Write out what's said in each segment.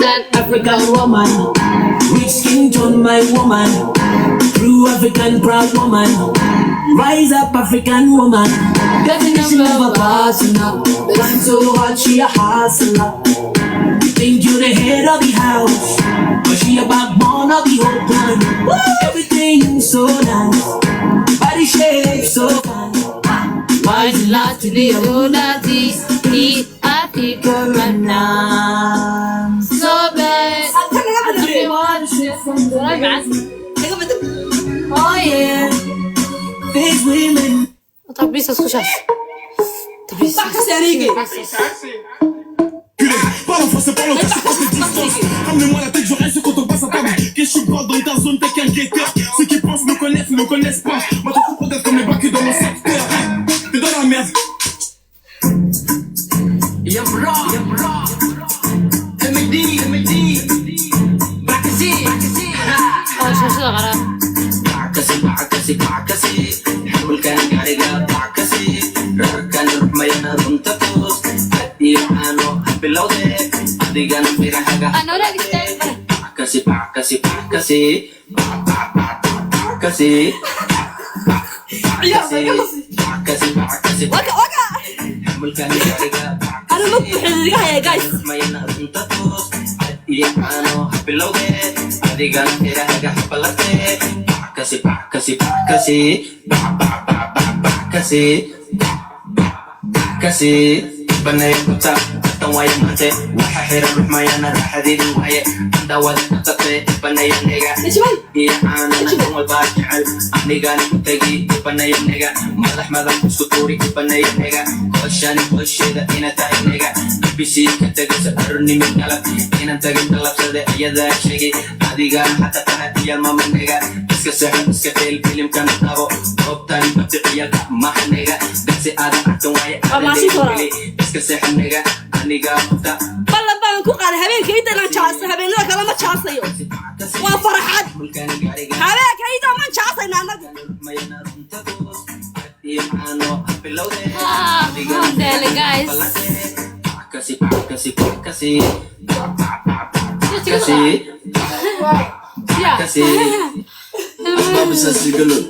African woman, rich skin tone my woman, true African proud woman, rise up African woman. She never passing up, run so hard she a hustler. You think you the head of the house, but she a backbone of the whole clan. Everything so nice, body shape so fine. Why is last to the Odati? He African man. So bad. I don't want to shit from the oh yeah. Big women. طب بيس اسكوشاش طب بيس Parle en français, parle en français, passe les distances. Ramenez-moi la tête, je reste quand on passe à table. Qu'est-ce que je suis pas dans ta zone, t'es qu'un guetteur. Ceux qui pensent me connaissent, ne me connaissent pas. Moi, t'as tout pour être comme les bacs dans mon secteur. T'es dans la merde. Yeah, bro. MD. Bakasi. شاشة غرام بعكسي. حول كان قاعد بعكسي. ركان روح ما ينادون تفوز. أدي عنو بلودي. أدي كان في رحقة. أنا ولا بيستاهل بعكسي. وقع حول كان قاعد أنا مطبح الرقاية يا جايز ما ينادون تفوز. أدي عنو بلودي. أدي كان في رحقة بلودي. بعكسي بني كتا تواي مانتي وححير روح ما يانا راح دي واي داود تطي بني نيغا يا انا نجم الباجعل اني كان تجي بني نيغا مدح مدح سطوري بني نيغا كل شيء ده انا تاي نيغا بيسي كتجس ارني من قلب انا تجي طلب سده يدا شيء ادي كان حتى تهدي الماما نيغا اسك سحب اسك الفيلم كان تابو وقتاني بتقيا ما نيغا بس انا اتواي اسك سحب نيغا اني قافتا والله بان كو قال habeenka inta aan jaasay habeenada kala ma jaasayo waa farxad habeenka inta ma jaasayna anagu dale guys بعكسي أسباب أساس القلوب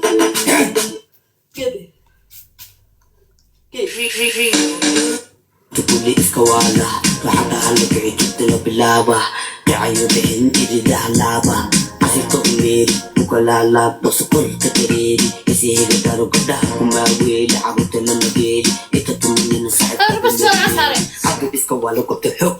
تقولي إسكوالا وحتى هلك عجبت له باللعبة دعيو بهن إجي دهلابة أسيكو إميري وكلا لابا سكول كتريري إسيه قدارو قدا وما ويلي عقبت لما جيلي إتا تمني نصحب بس أنا عساري عقب إسكوالا كنت حب